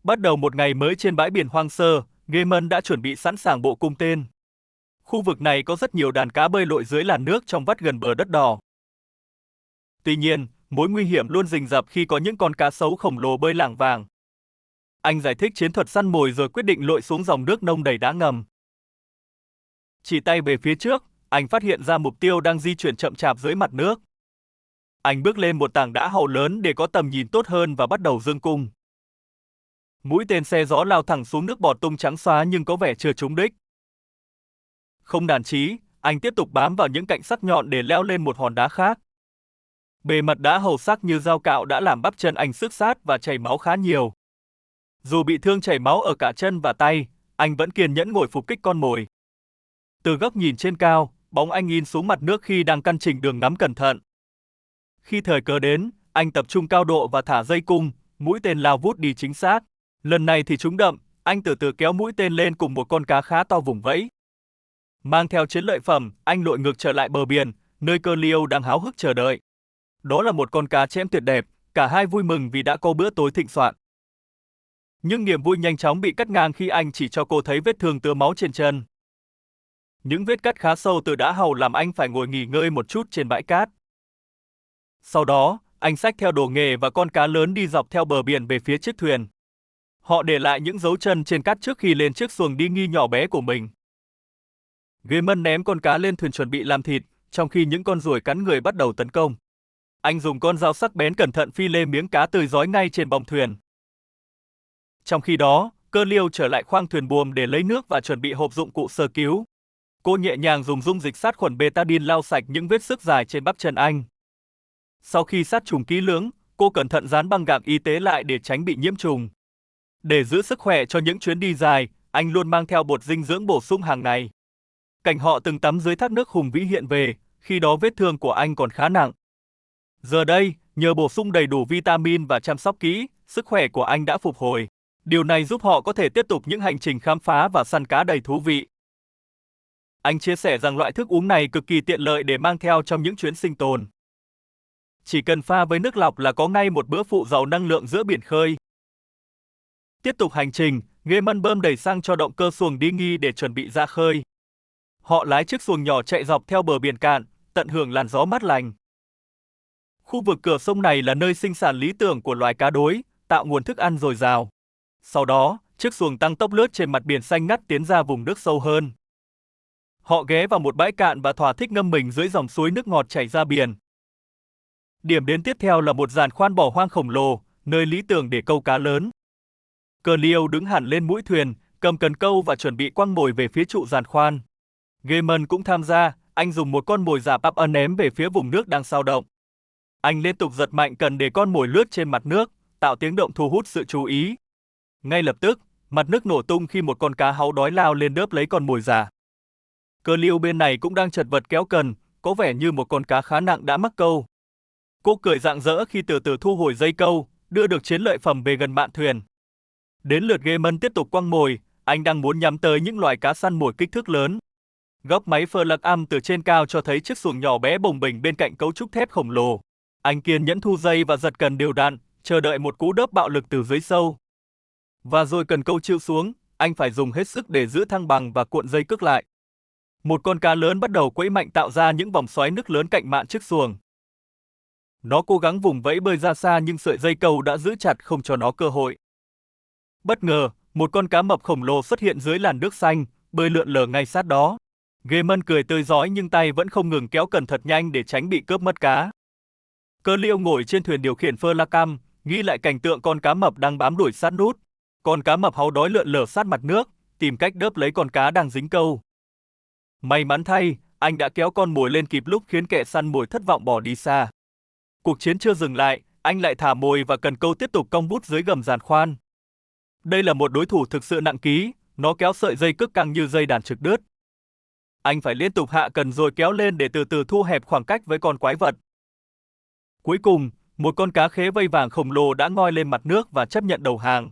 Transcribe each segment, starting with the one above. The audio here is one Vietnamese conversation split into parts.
Bắt đầu một ngày mới trên bãi biển hoang sơ, Gaemon đã chuẩn bị sẵn sàng bộ cung tên. Khu vực này có rất nhiều đàn cá bơi lội dưới làn nước trong vắt gần bờ đất đỏ. Tuy nhiên, mối nguy hiểm luôn rình rập khi có những con cá sấu khổng lồ bơi lảng vảng. Anh giải thích chiến thuật săn mồi rồi quyết định lội xuống dòng nước nông đầy đá ngầm. Chỉ tay về phía trước, anh phát hiện ra mục tiêu đang di chuyển chậm chạp dưới mặt nước. Anh bước lên một tảng đá hậu lớn để có tầm nhìn tốt hơn và bắt đầu giương cung. Mũi tên xe gió lao thẳng xuống nước bọt tung trắng xóa nhưng có vẻ chưa trúng đích. Không nản chí, anh tiếp tục bám vào những cạnh sắc nhọn để leo lên một hòn đá khác. Bề mặt đá hầu sắc như dao cạo đã làm bắp chân anh xước sát và chảy máu khá nhiều. Dù bị thương chảy máu ở cả chân và tay, anh vẫn kiên nhẫn ngồi phục kích con mồi. Từ góc nhìn trên cao, bóng anh in xuống mặt nước khi đang căn chỉnh đường ngắm cẩn thận. Khi thời cơ đến, anh tập trung cao độ và thả dây cung, mũi tên lao vút đi chính xác. Lần này thì trúng đậm, anh từ từ kéo mũi tên lên cùng một con cá khá to vùng vẫy. Mang theo chiến lợi phẩm, anh lội ngược trở lại bờ biển, nơi Cleo đang háo hức chờ đợi. Đó là một con cá chẽm tuyệt đẹp, cả hai vui mừng vì đã có bữa tối thịnh soạn. Nhưng niềm vui nhanh chóng bị cắt ngang khi anh chỉ cho cô thấy vết thương tứa máu trên chân. Những vết cắt khá sâu từ đá hầu làm anh phải ngồi nghỉ ngơi một chút trên bãi cát. Sau đó, anh xách theo đồ nghề và con cá lớn đi dọc theo bờ biển về phía chiếc thuyền. Họ để lại những dấu chân trên cát trước khi lên chiếc xuồng đi nghi nhỏ bé của mình. Gaemon ném con cá lên thuyền chuẩn bị làm thịt, trong khi những con ruồi cắn người bắt đầu tấn công. Anh dùng con dao sắc bén cẩn thận phi lê miếng cá tươi rói ngay trên bong thuyền. Trong khi đó, Cleo trở lại khoang thuyền buồm để lấy nước và chuẩn bị hộp dụng cụ sơ cứu. Cô nhẹ nhàng dùng dung dịch sát khuẩn betadine lau sạch những vết xước dài trên bắp chân anh. Sau khi sát trùng kỹ lưỡng, cô cẩn thận dán băng gạc y tế lại để tránh bị nhiễm trùng. Để giữ sức khỏe cho những chuyến đi dài, anh luôn mang theo bột dinh dưỡng bổ sung hàng ngày. Cảnh họ từng tắm dưới thác nước hùng vĩ hiện về, khi đó vết thương của anh còn khá nặng. Giờ đây, nhờ bổ sung đầy đủ vitamin và chăm sóc kỹ, sức khỏe của anh đã phục hồi. Điều này giúp họ có thể tiếp tục những hành trình khám phá và săn cá đầy thú vị. Anh chia sẻ rằng loại thức uống này cực kỳ tiện lợi để mang theo trong những chuyến sinh tồn. Chỉ cần pha với nước lọc là có ngay một bữa phụ giàu năng lượng giữa biển khơi. Tiếp tục hành trình, Gaemon bơm đầy xăng cho động cơ xuồng đi nghi để chuẩn bị ra khơi. Họ lái chiếc xuồng nhỏ chạy dọc theo bờ biển cạn, tận hưởng làn gió mát lành. Khu vực cửa sông này là nơi sinh sản lý tưởng của loài cá đối, tạo nguồn thức ăn dồi dào. Sau đó, chiếc xuồng tăng tốc lướt trên mặt biển xanh ngắt tiến ra vùng nước sâu hơn. Họ ghé vào một bãi cạn và thỏa thích ngâm mình dưới dòng suối nước ngọt chảy ra biển. Điểm đến tiếp theo là một giàn khoan bỏ hoang khổng lồ, nơi lý tưởng để câu cá lớn. Cleo đứng hẳn lên mũi thuyền, cầm cần câu và chuẩn bị quăng mồi về phía trụ giàn khoan. Gaemon cũng tham gia, anh dùng một con mồi giả bắp ném về phía vùng nước đang xao động. Anh liên tục giật mạnh cần để con mồi lướt trên mặt nước, tạo tiếng động thu hút sự chú ý. Ngay lập tức, mặt nước nổ tung khi một con cá háu đói lao lên đớp lấy con mồi giả. Cleo bên này cũng đang chật vật kéo cần, có vẻ như một con cá khá nặng đã mắc câu. Cô cười rạng rỡ khi từ từ thu hồi dây câu, đưa được chiến lợi phẩm về gần mạn thuyền. Đến lượt Gaemon tiếp tục quăng mồi, anh đang muốn nhắm tới những loài cá săn mồi kích thước lớn. Góc máy phơ lạc âm từ trên cao cho thấy chiếc xuồng nhỏ bé bồng bềnh bên cạnh cấu trúc thép khổng lồ. Anh kiên nhẫn thu dây và giật cần đều đặn, chờ đợi một cú đớp bạo lực từ dưới sâu. Và rồi cần câu chịu xuống, anh phải dùng hết sức để giữ thăng bằng và cuộn dây cước lại. Một con cá lớn bắt đầu quẫy mạnh tạo ra những vòng xoáy nước lớn cạnh mạn chiếc xuồng. Nó cố gắng vùng vẫy bơi ra xa nhưng sợi dây câu đã giữ chặt không cho nó cơ hội. Bất ngờ, một con cá mập khổng lồ xuất hiện dưới làn nước xanh, bơi lượn lờ ngay sát đó. Gaemon cười tươi rói nhưng tay vẫn không ngừng kéo cần thật nhanh để tránh bị cướp mất cá. Cleo ngồi trên thuyền điều khiển phơ la cam, nghĩ lại cảnh tượng con cá mập đang bám đuổi sát nút. Con cá mập háu đói lượn lờ sát mặt nước, tìm cách đớp lấy con cá đang dính câu. May mắn thay, anh đã kéo con mồi lên kịp lúc khiến kẻ săn mồi thất vọng bỏ đi xa. Cuộc chiến chưa dừng lại, anh lại thả mồi và cần câu tiếp tục cong bút dưới gầm giàn khoan. Đây là một đối thủ thực sự nặng ký, nó kéo sợi dây cước căng như dây đàn trực đứt. Anh phải liên tục hạ cần rồi kéo lên để từ từ thu hẹp khoảng cách với con quái vật. Cuối cùng, một con cá khế vây vàng khổng lồ đã ngoi lên mặt nước và chấp nhận đầu hàng.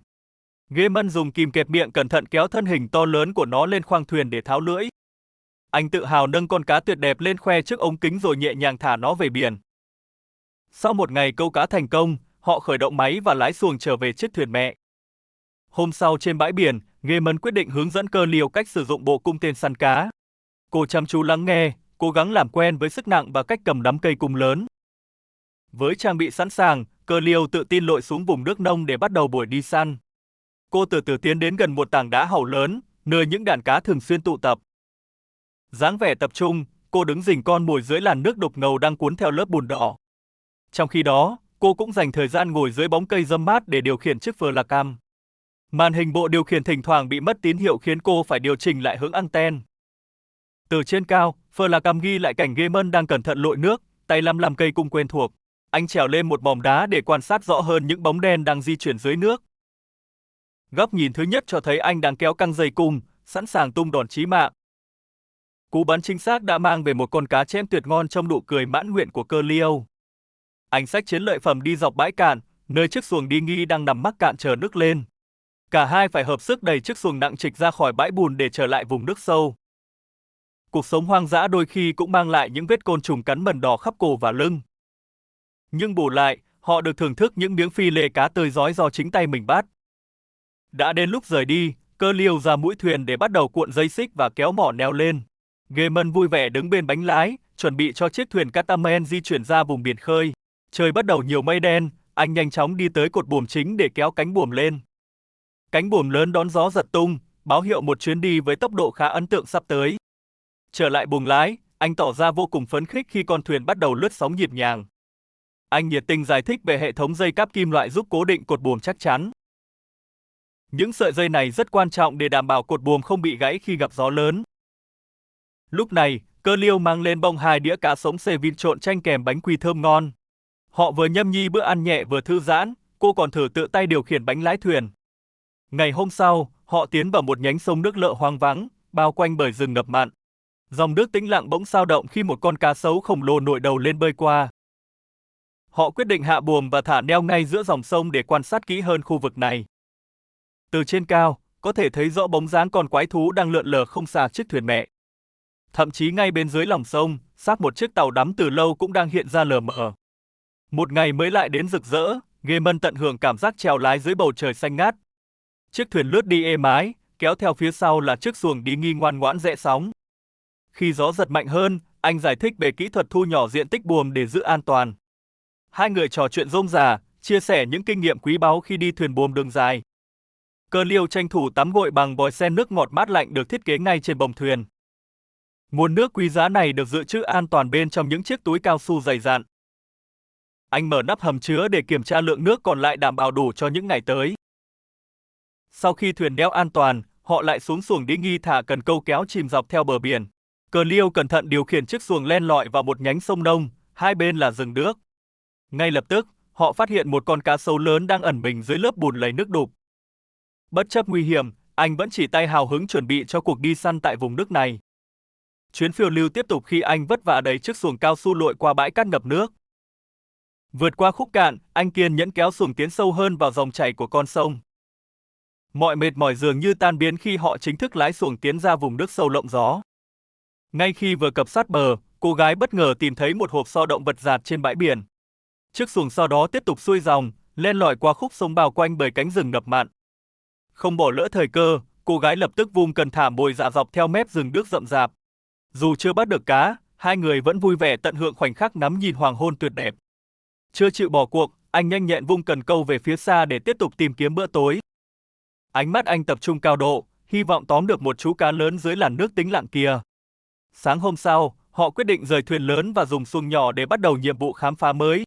Gaemon dùng kìm kẹp miệng cẩn thận kéo thân hình to lớn của nó lên khoang thuyền để tháo lưỡi. Anh tự hào nâng con cá tuyệt đẹp lên khoe trước ống kính rồi nhẹ nhàng thả nó về biển. Sau một ngày câu cá thành công, họ khởi động máy và lái xuồng trở về chiếc thuyền mẹ. Hôm sau trên bãi biển, Gaemon quyết định hướng dẫn Clear cách sử dụng bộ cung tên săn cá. Cô chăm chú lắng nghe, cố gắng làm quen với sức nặng và cách cầm nắm cây cung lớn. Với trang bị sẵn sàng, Clear tự tin lội xuống vùng nước nông để bắt đầu buổi đi săn. Cô từ từ tiến đến gần một tảng đá hàu lớn, nơi những đàn cá thường xuyên tụ tập. Dáng vẻ tập trung, cô đứng rình con mồi dưới làn nước đục ngầu đang cuốn theo lớp bùn đỏ. Trong khi đó, cô cũng dành thời gian ngồi dưới bóng cây râm mát để điều khiển chiếc Flacam. Màn hình bộ điều khiển thỉnh thoảng bị mất tín hiệu khiến cô phải điều chỉnh lại hướng anten. Từ trên cao, Flacam ghi lại cảnh Gaemon đang cẩn thận lội nước, tay lăm cây cung quen thuộc. Anh trèo lên một mỏm đá để quan sát rõ hơn những bóng đen đang di chuyển dưới nước. Góc nhìn thứ nhất cho thấy anh đang kéo căng dây cung, sẵn sàng tung đòn chí mạng. Cú bắn chính xác đã mang về một con cá chém tuyệt ngon trong nụ cười mãn nguyện của Clear. Anh xách chiến lợi phẩm đi dọc bãi cạn, nơi chiếc xuồng đi nghi đang nằm mắc cạn chờ nước lên. Cả hai phải hợp sức đẩy chiếc xuồng nặng trịch ra khỏi bãi bùn để trở lại vùng nước sâu. Cuộc sống hoang dã đôi khi cũng mang lại những vết côn trùng cắn mẩn đỏ khắp cổ và lưng. Nhưng bù lại, họ được thưởng thức những miếng phi lê cá tươi rói do chính tay mình bắt. Đã đến lúc rời đi, Clear ra mũi thuyền để bắt đầu cuộn dây xích và kéo mỏ neo lên. Gaemon vui vẻ đứng bên bánh lái, chuẩn bị cho chiếc thuyền catamaran di chuyển ra vùng biển khơi. Trời bắt đầu nhiều mây đen, anh nhanh chóng đi tới cột buồm chính để kéo cánh buồm lên. Cánh buồm lớn đón gió giật tung, báo hiệu một chuyến đi với tốc độ khá ấn tượng sắp tới. Trở lại buồng lái, anh tỏ ra vô cùng phấn khích khi con thuyền bắt đầu lướt sóng nhịp nhàng. Anh nhiệt tình giải thích về hệ thống dây cáp kim loại giúp cố định cột buồm chắc chắn. Những sợi dây này rất quan trọng để đảm bảo cột buồm không bị gãy khi gặp gió lớn. Lúc này, Clear mang lên bông 2 đĩa cá sống xê vin trộn chanh kèm bánh quy thơm ngon. Họ vừa nhâm nhi bữa ăn nhẹ vừa thư giãn, cô còn thử tự tay điều khiển bánh lái thuyền. Ngày hôm sau, họ tiến vào một nhánh sông nước lợ hoang vắng, bao quanh bởi rừng ngập mặn. Dòng nước tĩnh lặng bỗng xao động khi một con cá sấu khổng lồ nổi đầu lên bơi qua. Họ quyết định hạ buồm và thả neo ngay giữa dòng sông để quan sát kỹ hơn khu vực này. Từ trên cao, có thể thấy rõ bóng dáng con quái thú đang lượn lờ không xa chiếc thuyền mẹ. Thậm chí ngay bên dưới lòng sông, xác một chiếc tàu đắm từ lâu cũng đang hiện ra lờ mờ. Một ngày mới lại đến rực rỡ, Gaemon tận hưởng cảm giác chèo lái dưới bầu trời xanh ngát. Chiếc thuyền lướt đi êm ái, kéo theo phía sau là chiếc xuồng đi nghi ngoan ngoãn rẽ sóng. Khi gió giật mạnh hơn, anh giải thích về kỹ thuật thu nhỏ diện tích buồm để giữ an toàn. Hai người trò chuyện rôm rả, chia sẻ những kinh nghiệm quý báu khi đi thuyền buồm đường dài. Clear tranh thủ tắm gội bằng vòi sen nước ngọt mát lạnh được thiết kế ngay trên bồng thuyền. Nguồn nước quý giá này được dự trữ an toàn bên trong những chiếc túi cao su dày dặn. Anh mở nắp hầm chứa để kiểm tra lượng nước còn lại đảm bảo đủ cho những ngày tới. Sau khi thuyền neo an toàn, họ lại xuống xuồng đi nghi thả cần câu kéo chìm dọc theo bờ biển. Clear cẩn thận điều khiển chiếc xuồng len lỏi vào một nhánh sông nông, hai bên là rừng nước. Ngay lập tức, họ phát hiện một con cá sấu lớn đang ẩn mình dưới lớp bùn lầy nước đục. Bất chấp nguy hiểm, anh vẫn chỉ tay hào hứng chuẩn bị cho cuộc đi săn tại vùng nước này. Chuyến phiêu lưu tiếp tục khi anh vất vả đẩy chiếc xuồng cao su lội qua bãi cát ngập nước. Vượt qua khúc cạn, anh kiên nhẫn kéo xuồng tiến sâu hơn vào dòng chảy của con sông. Mọi mệt mỏi dường như tan biến khi họ chính thức lái xuồng tiến ra vùng nước sâu lộng gió. Ngay khi vừa cập sát bờ, cô gái bất ngờ tìm thấy một hộp xo động vật dạt trên bãi biển. Chiếc xuồng sau đó tiếp tục xuôi dòng, len lỏi qua khúc sông bao quanh bởi cánh rừng ngập mặn. Không bỏ lỡ thời cơ, cô gái lập tức vung cần thả mồi dạ dọc theo mép rừng nước rậm rạp. Dù chưa bắt được cá, hai người vẫn vui vẻ tận hưởng khoảnh khắc ngắm nhìn hoàng hôn tuyệt đẹp. Chưa chịu bỏ cuộc, anh nhanh nhẹn vung cần câu về phía xa để tiếp tục tìm kiếm bữa tối. Ánh mắt anh tập trung cao độ, hy vọng tóm được một chú cá lớn dưới làn nước tĩnh lặng kia. Sáng hôm sau, họ quyết định rời thuyền lớn và dùng xuồng nhỏ để bắt đầu nhiệm vụ khám phá mới.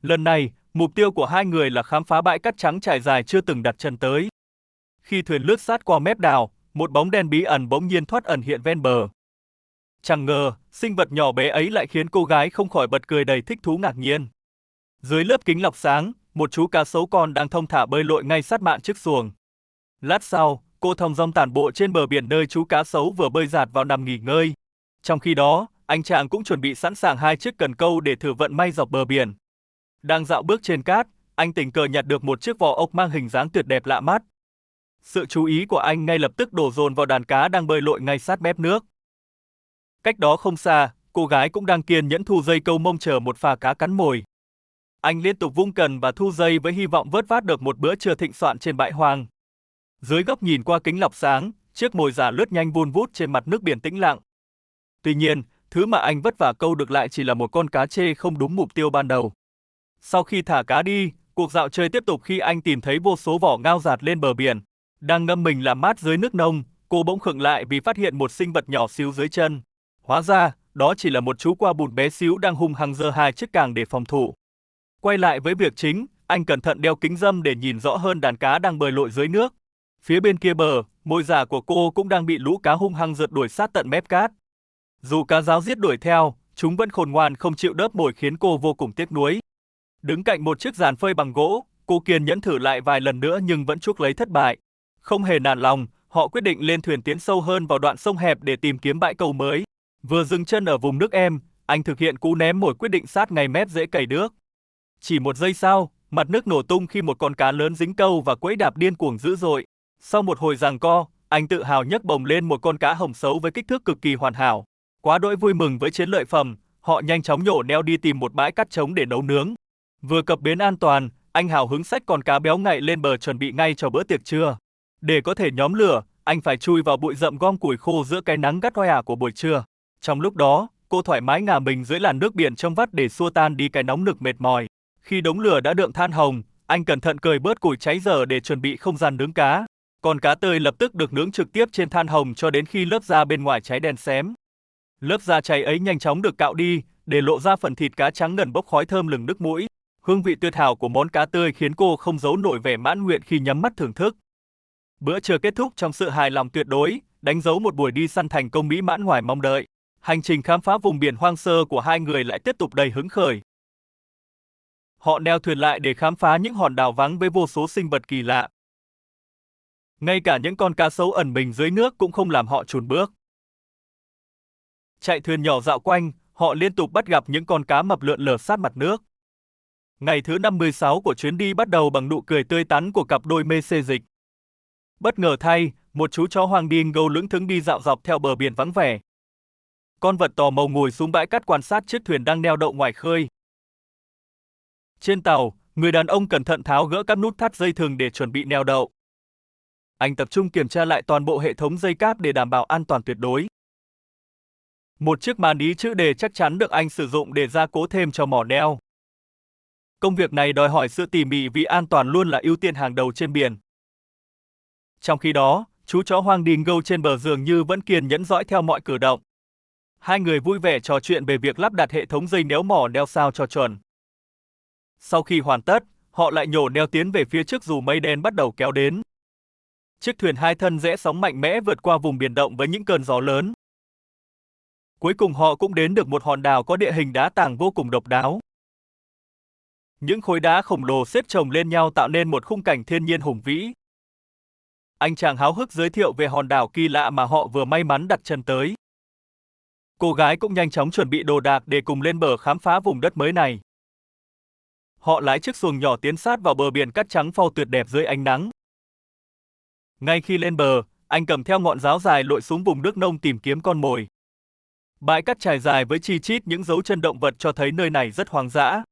Lần này, mục tiêu của hai người là khám phá bãi cát trắng trải dài chưa từng đặt chân tới. Khi thuyền lướt sát qua mép đảo, một bóng đen bí ẩn bỗng nhiên thoát ẩn hiện ven bờ. Chẳng ngờ, sinh vật nhỏ bé ấy lại khiến cô gái không khỏi bật cười đầy thích thú ngạc nhiên. Dưới lớp kính lọc sáng, một chú cá sấu con đang thong thả bơi lội ngay sát mạn chiếc xuồng. Lát sau, cô thong dong tản bộ trên bờ biển nơi chú cá sấu vừa bơi dạt vào nằm nghỉ ngơi. Trong khi đó, anh chàng cũng chuẩn bị sẵn sàng hai chiếc cần câu để thử vận may dọc bờ biển. Đang dạo bước trên cát, anh tình cờ nhặt được một chiếc vỏ ốc mang hình dáng tuyệt đẹp lạ mắt. Sự chú ý của anh ngay lập tức đổ dồn vào đàn cá đang bơi lội ngay sát mép nước. Cách đó không xa, cô gái cũng đang kiên nhẫn thu dây câu mông chờ một phà cá cắn mồi. Anh liên tục vung cần và thu dây với hy vọng vớt vát được một bữa trưa thịnh soạn trên bãi hoang. Dưới góc nhìn qua kính lọc sáng, chiếc mồi giả lướt nhanh vun vút trên mặt nước biển tĩnh lặng. Tuy nhiên, thứ mà anh vất vả câu được lại chỉ là một con cá trê không đúng mục tiêu ban đầu. Sau khi thả cá đi, cuộc dạo chơi tiếp tục khi anh tìm thấy vô số vỏ ngao dạt lên bờ biển. Đang ngâm mình làm mát dưới nước nông, cô bỗng khựng lại vì phát hiện một sinh vật nhỏ xíu dưới chân. Hóa ra, đó chỉ là một chú qua bùn bé xíu đang hung hăng giơ hai chiếc càng để phòng thủ. Quay lại với việc chính, anh cẩn thận đeo kính râm để nhìn rõ hơn đàn cá đang bơi lội dưới nước. Phía bên kia bờ, mồi giả của cô cũng đang bị lũ cá hung hăng rượt đuổi sát tận mép cát. Dù cá ráo riết đuổi theo, chúng vẫn khôn ngoan không chịu đớp mồi khiến cô vô cùng tiếc nuối. Đứng cạnh một chiếc giàn phơi bằng gỗ, cô kiên nhẫn thử lại vài lần nữa nhưng vẫn chuốc lấy thất bại. Không hề nản lòng, họ quyết định lên thuyền tiến sâu hơn vào đoạn sông hẹp để tìm kiếm bãi câu mới. Vừa dừng chân ở vùng nước êm, anh thực hiện cú ném mồi quyết định sát ngay mép rễ cày nước. Chỉ một giây sau, mặt nước nổ tung khi một con cá lớn dính câu và quẫy đạp điên cuồng dữ dội. Sau một hồi giằng co, anh tự hào nhấc bổng lên một con cá hồng sấu với kích thước cực kỳ hoàn hảo. Quá đỗi vui mừng với chiến lợi phẩm, họ nhanh chóng nhổ neo đi tìm một bãi cát trống để nấu nướng. Vừa cập bến an toàn, anh hào hứng xách con cá béo ngậy lên bờ chuẩn bị ngay cho bữa tiệc trưa. Để có thể nhóm lửa, anh phải chui vào bụi rậm gom củi khô giữa cái nắng gắt oi ả của buổi trưa. Trong lúc đó, cô thoải mái ngả mình dưới làn nước biển trong vắt để xua tan đi cái nóng nực mệt mỏi. Khi đống lửa đã đượm than hồng, anh cẩn thận cởi bớt củi cháy dở để chuẩn bị không gian nướng cá. Con cá tươi lập tức được nướng trực tiếp trên than hồng cho đến khi lớp da bên ngoài cháy đen xém. Lớp da cháy ấy nhanh chóng được cạo đi, để lộ ra phần thịt cá trắng ngần bốc khói thơm lừng nước mũi. Hương vị tuyệt hảo của món cá tươi khiến cô không giấu nổi vẻ mãn nguyện khi nhắm mắt thưởng thức. Bữa trưa kết thúc trong sự hài lòng tuyệt đối, đánh dấu một buổi đi săn thành công mỹ mãn ngoài mong đợi. Hành trình khám phá vùng biển hoang sơ của hai người lại tiếp tục đầy hứng khởi. Họ neo thuyền lại để khám phá những hòn đảo vắng với vô số sinh vật kỳ lạ. Ngay cả những con cá sấu ẩn mình dưới nước cũng không làm họ chùn bước. Chạy thuyền nhỏ dạo quanh, họ liên tục bắt gặp những con cá mập lượn lờ sát mặt nước. Ngày thứ 56 của chuyến đi bắt đầu bằng nụ cười tươi tắn của cặp đôi mê xê dịch. Bất ngờ thay, một chú chó Hoàng Dingo lững thững đi dạo dọc theo bờ biển vắng vẻ. Con vật tò mò ngồi xuống bãi cát quan sát chiếc thuyền đang neo đậu ngoài khơi. Trên tàu, người đàn ông cẩn thận tháo gỡ các nút thắt dây thừng để chuẩn bị neo đậu. Anh tập trung kiểm tra lại toàn bộ hệ thống dây cáp để đảm bảo an toàn tuyệt đối. Một chiếc màn ý chữ đề chắc chắn được anh sử dụng để gia cố thêm cho mỏ neo. Công việc này đòi hỏi sự tỉ mỉ vì an toàn luôn là ưu tiên hàng đầu trên biển. Trong khi đó, chú chó Hoàng Dingo trên bờ dường như vẫn kiên nhẫn dõi theo mọi cử động. Hai người vui vẻ trò chuyện về việc lắp đặt hệ thống dây néo mỏ neo sao cho chuẩn. Sau khi hoàn tất, họ lại nhổ neo tiến về phía trước dù mây đen bắt đầu kéo đến. Chiếc thuyền hai thân rẽ sóng mạnh mẽ vượt qua vùng biển động với những cơn gió lớn. Cuối cùng họ cũng đến được một hòn đảo có địa hình đá tảng vô cùng độc đáo. Những khối đá khổng lồ xếp chồng lên nhau tạo nên một khung cảnh thiên nhiên hùng vĩ. Anh chàng háo hức giới thiệu về hòn đảo kỳ lạ mà họ vừa may mắn đặt chân tới. Cô gái cũng nhanh chóng chuẩn bị đồ đạc để cùng lên bờ khám phá vùng đất mới này. Họ lái chiếc xuồng nhỏ tiến sát vào bờ biển cát trắng phau tuyệt đẹp dưới ánh nắng. Ngay khi lên bờ, anh cầm theo ngọn giáo dài lội xuống vùng nước nông tìm kiếm con mồi. Bãi cát trải dài với chi chít những dấu chân động vật cho thấy nơi này rất hoang dã.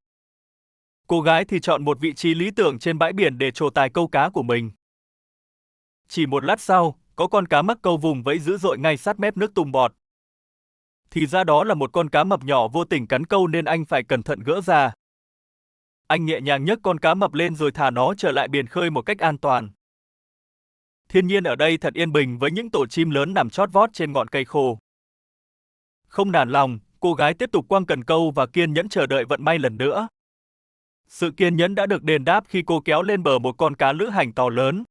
Cô gái thì chọn một vị trí lý tưởng trên bãi biển để trổ tài câu cá của mình. Chỉ một lát sau, có con cá mắc câu vùng vẫy dữ dội ngay sát mép nước tung bọt. Thì ra đó là một con cá mập nhỏ vô tình cắn câu nên anh phải cẩn thận gỡ ra. Anh nhẹ nhàng nhấc con cá mập lên rồi thả nó trở lại biển khơi một cách an toàn. Thiên nhiên ở đây thật yên bình với những tổ chim lớn nằm chót vót trên ngọn cây khô. Không nản lòng, cô gái tiếp tục quăng cần câu và kiên nhẫn chờ đợi vận may lần nữa. Sự kiên nhẫn đã được đền đáp khi cô kéo lên bờ một con cá lữ hành to lớn.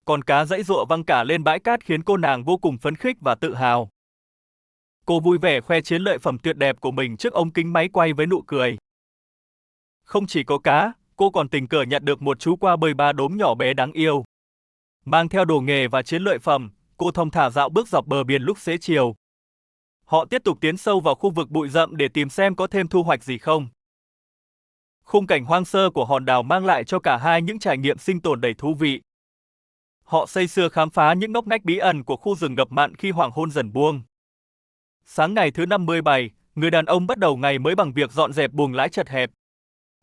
Con cá giãy giụa văng cả lên bãi cát khiến cô nàng vô cùng phấn khích và tự hào. Cô vui vẻ khoe chiến lợi phẩm tuyệt đẹp của mình trước ống kính máy quay với nụ cười. Không chỉ có cá, cô còn tình cờ nhặt được một chú qua bơi ba đốm nhỏ bé đáng yêu. Mang theo đồ nghề và chiến lợi phẩm, cô thong thả dạo bước dọc bờ biển lúc xế chiều. Họ tiếp tục tiến sâu vào khu vực bụi rậm để tìm xem có thêm thu hoạch gì không. Khung cảnh hoang sơ của hòn đảo mang lại cho cả hai những trải nghiệm sinh tồn đầy thú vị. Họ say sưa khám phá những ngóc ngách bí ẩn của khu rừng ngập mặn khi hoàng hôn dần buông. Sáng ngày thứ 57, người đàn ông bắt đầu ngày mới bằng việc dọn dẹp buồng lái chật hẹp.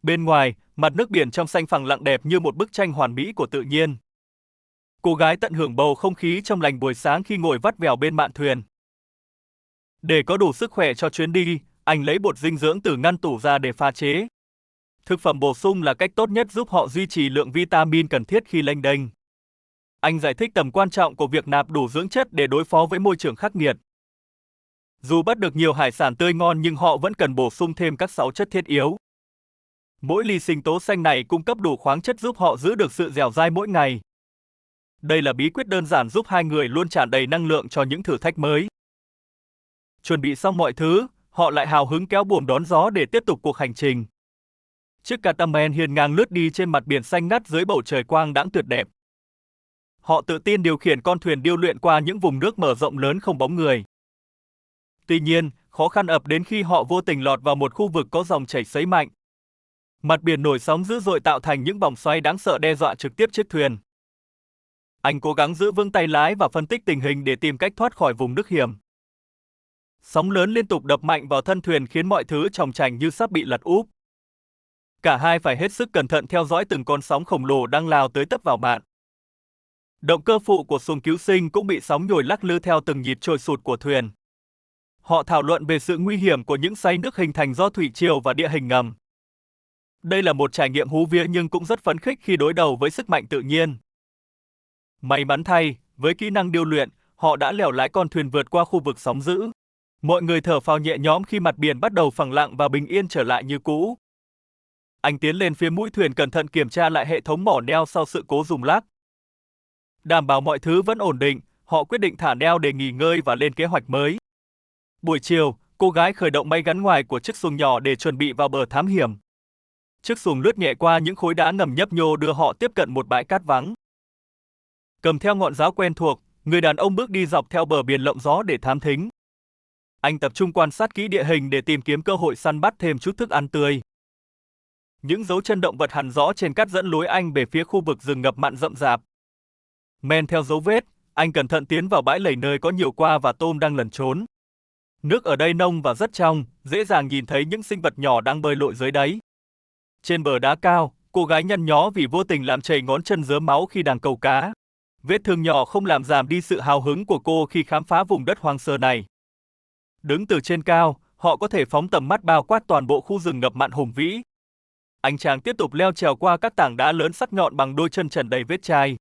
Bên ngoài, mặt nước biển trong xanh phẳng lặng đẹp như một bức tranh hoàn mỹ của tự nhiên. Cô gái tận hưởng bầu không khí trong lành buổi sáng khi ngồi vắt vẻo bên mạn thuyền. Để có đủ sức khỏe cho chuyến đi, anh lấy bột dinh dưỡng từ ngăn tủ ra để pha chế. Thực phẩm bổ sung là cách tốt nhất giúp họ duy trì lượng vitamin cần thiết khi lênh đênh. Anh giải thích tầm quan trọng của việc nạp đủ dưỡng chất để đối phó với môi trường khắc nghiệt. Dù bắt được nhiều hải sản tươi ngon nhưng họ vẫn cần bổ sung thêm các 6 chất thiết yếu. Mỗi ly sinh tố xanh này cung cấp đủ khoáng chất giúp họ giữ được sự dẻo dai mỗi ngày. Đây là bí quyết đơn giản giúp hai người luôn tràn đầy năng lượng cho những thử thách mới. Chuẩn bị xong mọi thứ, họ lại hào hứng kéo buồm đón gió để tiếp tục cuộc hành trình. Chiếc catamaran hiên ngang lướt đi trên mặt biển xanh ngắt dưới bầu trời quang đãng tuyệt đẹp. Họ tự tin điều khiển con thuyền điêu luyện qua những vùng nước mở rộng lớn không bóng người. Tuy nhiên, khó khăn ập đến khi họ vô tình lọt vào một khu vực có dòng chảy xấy mạnh. Mặt biển nổi sóng dữ dội tạo thành những vòng xoáy đáng sợ đe dọa trực tiếp chiếc thuyền. Anh cố gắng giữ vững tay lái và phân tích tình hình để tìm cách thoát khỏi vùng nước hiểm. Sóng lớn liên tục đập mạnh vào thân thuyền khiến mọi thứ chòng chành như sắp bị lật úp. Cả hai phải hết sức cẩn thận theo dõi từng con sóng khổng lồ đang lao tới tấp vào mạn. Động cơ phụ của xuồng cứu sinh cũng bị sóng nhồi lắc lư theo từng nhịp trôi sụt của thuyền. Họ thảo luận về sự nguy hiểm của những xoáy nước hình thành do thủy triều và địa hình ngầm. Đây là một trải nghiệm hú vía nhưng cũng rất phấn khích khi đối đầu với sức mạnh tự nhiên. May mắn thay, với kỹ năng điêu luyện, họ đã lèo lái con thuyền vượt qua khu vực sóng dữ. Mọi người thở phào nhẹ nhõm khi mặt biển bắt đầu phẳng lặng và bình yên trở lại như cũ. Anh tiến lên phía mũi thuyền cẩn thận kiểm tra lại hệ thống mỏ neo sau sự cố rung lắc. Đảm bảo mọi thứ vẫn ổn định, họ quyết định thả neo để nghỉ ngơi và lên kế hoạch mới. Buổi chiều, cô gái khởi động máy gắn ngoài của chiếc xuồng nhỏ để chuẩn bị vào bờ thám hiểm. Chiếc xuồng lướt nhẹ qua những khối đá ngầm nhấp nhô đưa họ tiếp cận một bãi cát vắng. Cầm theo ngọn giáo quen thuộc, người đàn ông bước đi dọc theo bờ biển lộng gió để thám thính. Anh tập trung quan sát kỹ địa hình để tìm kiếm cơ hội săn bắt thêm chút thức ăn tươi. Những dấu chân động vật hằn rõ trên cát dẫn lối anh về phía khu vực rừng ngập mặn rậm rạp. Men theo dấu vết, anh cẩn thận tiến vào bãi lầy nơi có nhiều qua và tôm đang lẩn trốn. Nước ở đây nông và rất trong, dễ dàng nhìn thấy những sinh vật nhỏ đang bơi lội dưới đáy. Trên bờ đá cao, cô gái nhăn nhó vì vô tình làm chảy ngón chân rớm máu khi đang câu cá. Vết thương nhỏ không làm giảm đi sự hào hứng của cô khi khám phá vùng đất hoang sơ này. Đứng từ trên cao, họ có thể phóng tầm mắt bao quát toàn bộ khu rừng ngập mặn hùng vĩ. Anh chàng tiếp tục leo trèo qua các tảng đá lớn sắc nhọn bằng đôi chân trần đầy vết chai.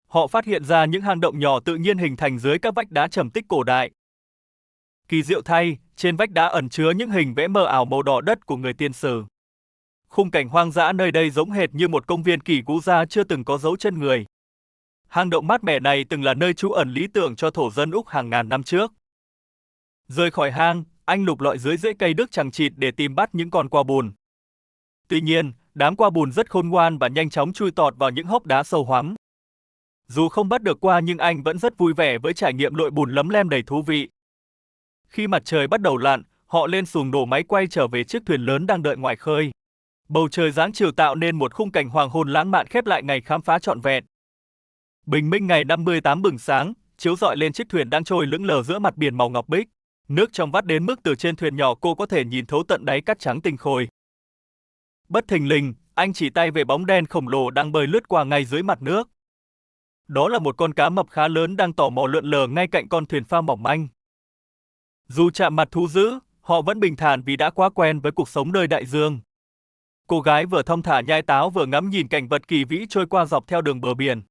Họ phát hiện ra những hang động nhỏ tự nhiên hình thành dưới các vách đá trầm tích cổ đại. Kỳ diệu thay, trên vách đá ẩn chứa những hình vẽ mờ ảo màu đỏ đất của người tiên sử. Khung cảnh hoang dã nơi đây giống hệt như một công viên kỳ cũ gia chưa từng có dấu chân người. Hang động mát mẻ này từng là nơi trú ẩn lý tưởng cho thổ dân Úc hàng ngàn năm trước. Rời khỏi hang, anh lục lọi dưới rễ cây đức chằng chịt để tìm bắt những con qua bùn. Tuy nhiên, đám qua bùn rất khôn ngoan và nhanh chóng chui tọt vào những hốc đá sâu hoắm. Dù không bắt được qua nhưng anh vẫn rất vui vẻ với trải nghiệm lội bùn lấm lem đầy thú vị. Khi mặt trời bắt đầu lặn, họ lên xuồng nổ máy quay trở về chiếc thuyền lớn đang đợi ngoài khơi. Bầu trời dáng chiều tạo nên một khung cảnh hoàng hôn lãng mạn khép lại ngày khám phá trọn vẹn. Bình minh ngày 58 bừng sáng, chiếu rọi lên chiếc thuyền đang trôi lững lờ giữa mặt biển màu ngọc bích. Nước trong vắt đến mức từ trên thuyền nhỏ cô có thể nhìn thấu tận đáy cát trắng tinh khôi. Bất thình lình, anh chỉ tay về bóng đen khổng lồ đang bơi lướt qua ngay dưới mặt nước. Đó là một con cá mập khá lớn đang tò mò lượn lờ ngay cạnh con thuyền phao mỏng manh. Dù chạm mặt thú dữ, họ vẫn bình thản vì đã quá quen với cuộc sống nơi đại dương. Cô gái vừa thong thả nhai táo vừa ngắm nhìn cảnh vật kỳ vĩ trôi qua dọc theo đường bờ biển.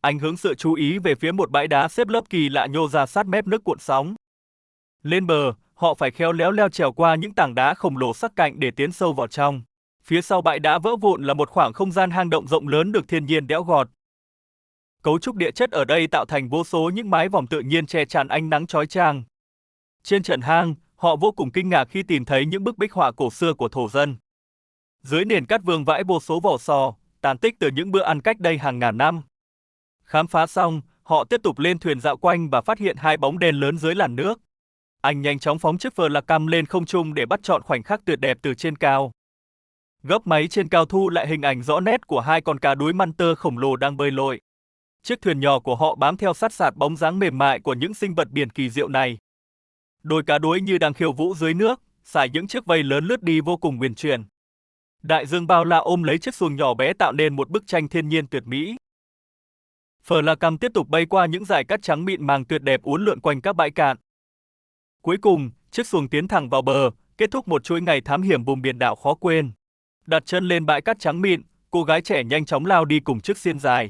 Anh hướng sự chú ý về phía một bãi đá xếp lớp kỳ lạ nhô ra sát mép nước cuộn sóng. Lên bờ, họ phải khéo léo leo trèo qua những tảng đá khổng lồ sắc cạnh để tiến sâu vào trong. Phía sau bãi đá vỡ vụn là một khoảng không gian hang động rộng lớn được thiên nhiên đẽo gọt. Cấu trúc địa chất ở đây tạo thành vô số những mái vòm tự nhiên che chắn ánh nắng chói chang. Trên trần hang, họ vô cùng kinh ngạc khi tìm thấy những bức bích họa cổ xưa của thổ dân. Dưới nền cát vương vãi vô số vỏ sò, tàn tích từ những bữa ăn cách đây hàng ngàn năm. Khám phá xong, họ tiếp tục lên thuyền dạo quanh và phát hiện hai bóng đèn lớn dưới làn nước. Anh nhanh chóng phóng chiếc Flacam lên không trung để bắt trọn khoảnh khắc tuyệt đẹp từ trên cao. Góc máy trên cao thu lại hình ảnh rõ nét của hai con cá đuối măn-tơ khổng lồ đang bơi lội. Chiếc thuyền nhỏ của họ bám theo sát sạt bóng dáng mềm mại của những sinh vật biển kỳ diệu này. Đôi cá đuối như đang khiêu vũ dưới nước, xải những chiếc vây lớn lướt đi vô cùng huyền chuyển. Đại dương bao la ôm lấy chiếc xuồng nhỏ bé tạo nên một bức tranh thiên nhiên tuyệt mỹ. Flacam tiếp tục bay qua những dải cát trắng mịn màng tuyệt đẹp uốn lượn quanh các bãi cạn. Cuối cùng, chiếc xuồng tiến thẳng vào bờ, kết thúc một chuỗi ngày thám hiểm vùng biển đảo khó quên. Đặt chân lên bãi cát trắng mịn, cô gái trẻ nhanh chóng lao đi cùng chiếc xiên dài.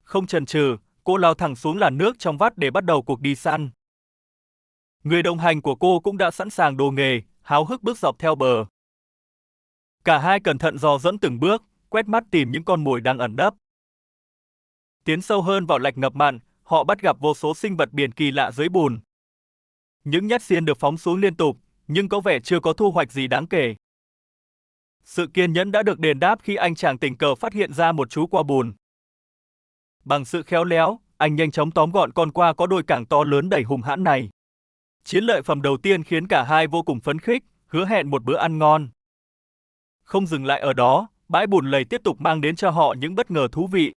Không chần chừ, cô lao thẳng xuống làn nước trong vắt để bắt đầu cuộc đi săn. Người đồng hành của cô cũng đã sẵn sàng đồ nghề, háo hức bước dọc theo bờ. Cả hai cẩn thận dò dẫm từng bước, quét mắt tìm những con mồi đang ẩn nấp. Tiến sâu hơn vào lạch ngập mặn, họ bắt gặp vô số sinh vật biển kỳ lạ dưới bùn. Những nhát xiên được phóng xuống liên tục, nhưng có vẻ chưa có thu hoạch gì đáng kể. Sự kiên nhẫn đã được đền đáp khi anh chàng tình cờ phát hiện ra một chú qua bùn. Bằng sự khéo léo, anh nhanh chóng tóm gọn con qua có đôi cẳng to lớn đầy hung hãn này. Chiến lợi phẩm đầu tiên khiến cả hai vô cùng phấn khích, hứa hẹn một bữa ăn ngon. Không dừng lại ở đó, bãi bùn lầy tiếp tục mang đến cho họ những bất ngờ thú vị.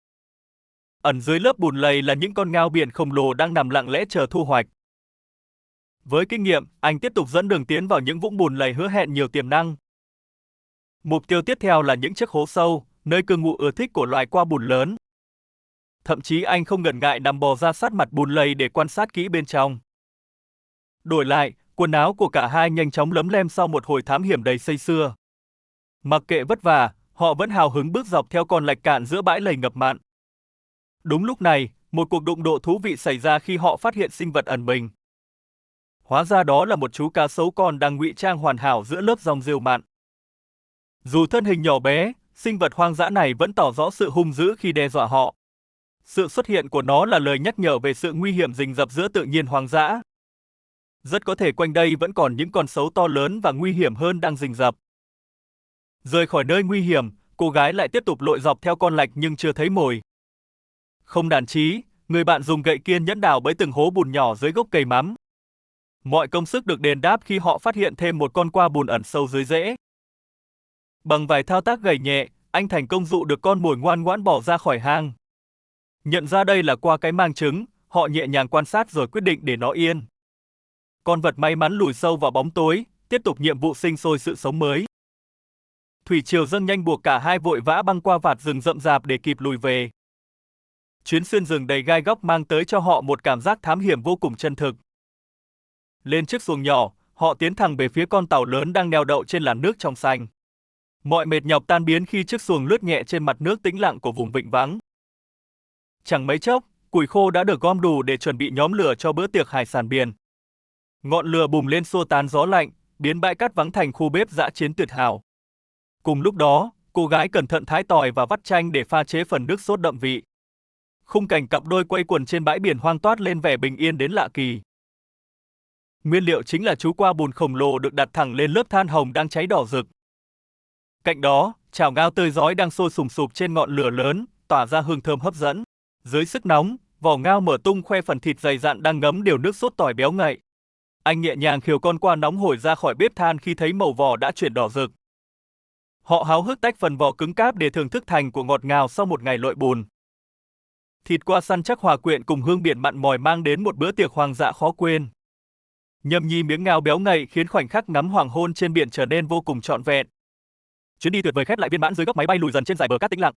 Ẩn dưới lớp bùn lầy là những con ngao biển khổng lồ đang nằm lặng lẽ chờ thu hoạch. Với kinh nghiệm, anh tiếp tục dẫn đường tiến vào những vũng bùn lầy hứa hẹn nhiều tiềm năng. Mục tiêu tiếp theo là những chiếc hố sâu, nơi cư ngụ ưa thích của loài qua bùn lớn. Thậm chí anh không ngần ngại nằm bò ra sát mặt bùn lầy để quan sát kỹ bên trong. Đổi lại, quần áo của cả hai nhanh chóng lấm lem sau một hồi thám hiểm đầy say sưa. Mặc kệ vất vả, họ vẫn hào hứng bước dọc theo con lạch cạn giữa bãi lầy ngập mặn. Đúng lúc này, một cuộc đụng độ thú vị xảy ra khi họ phát hiện sinh vật ẩn mình. Hóa ra đó là một chú cá sấu con đang ngụy trang hoàn hảo giữa lớp dòng rêu mặn. Dù thân hình nhỏ bé, sinh vật hoang dã này vẫn tỏ rõ sự hung dữ khi đe dọa họ. Sự xuất hiện của nó là lời nhắc nhở về sự nguy hiểm rình rập giữa tự nhiên hoang dã. Rất có thể quanh đây vẫn còn những con sấu to lớn và nguy hiểm hơn đang rình rập. Rời khỏi nơi nguy hiểm, cô gái lại tiếp tục lội dọc theo con lạch nhưng chưa thấy mồi. Không nản chí, người bạn dùng gậy kiên nhẫn đào bới từng hố bùn nhỏ dưới gốc cây mắm. Mọi công sức được đền đáp khi họ phát hiện thêm một con qua bùn ẩn sâu dưới rễ. Bằng vài thao tác gảy nhẹ, anh thành công dụ được con mồi ngoan ngoãn bỏ ra khỏi hang. Nhận ra đây là qua cái mang trứng, họ nhẹ nhàng quan sát rồi quyết định để nó yên. Con vật may mắn lùi sâu vào bóng tối, tiếp tục nhiệm vụ sinh sôi sự sống mới. Thủy triều dâng nhanh buộc cả hai vội vã băng qua vạt rừng rậm rạp để kịp lùi về. Chuyến xuyên rừng đầy gai góc mang tới cho họ một cảm giác thám hiểm vô cùng chân thực. Lên chiếc xuồng nhỏ, họ tiến thẳng về phía con tàu lớn đang neo đậu trên làn nước trong xanh. Mọi mệt nhọc tan biến khi chiếc xuồng lướt nhẹ trên mặt nước tĩnh lặng của vùng vịnh vắng. Chẳng mấy chốc, củi khô đã được gom đủ để chuẩn bị nhóm lửa cho bữa tiệc hải sản biển. Ngọn lửa bùng lên xua tan gió lạnh, biến bãi cát vắng thành khu bếp dã chiến tuyệt hảo. Cùng lúc đó, cô gái cẩn thận thái tỏi và vắt chanh để pha chế phần nước sốt đậm vị. Khung cảnh cặp đôi quây quần trên bãi biển hoang toát lên vẻ bình yên đến lạ kỳ. Nguyên liệu chính là chú qua bùn khổng lồ được đặt thẳng lên lớp than hồng đang cháy đỏ rực. Cạnh đó, chảo ngao tươi rói đang sôi sùng sục trên ngọn lửa lớn, tỏa ra hương thơm hấp dẫn. Dưới sức nóng, vỏ ngao mở tung khoe phần thịt dày dặn đang ngấm đều nước sốt tỏi béo ngậy. Anh nhẹ nhàng khiêng con qua nóng hổi ra khỏi bếp than khi thấy màu vỏ đã chuyển đỏ rực. Họ háo hức tách phần vỏ cứng cáp để thưởng thức thành của ngọt ngào sau một ngày lội bùn. Thịt qua săn chắc hòa quyện cùng hương biển mặn mòi mang đến một bữa tiệc hoang dã khó quên. Nhâm nhi miếng ngao béo ngậy khiến khoảnh khắc ngắm hoàng hôn trên biển trở nên vô cùng trọn vẹn. Chuyến đi tuyệt vời khép lại viên mãn dưới góc máy bay lùi dần trên dải bờ cát tĩnh lặng.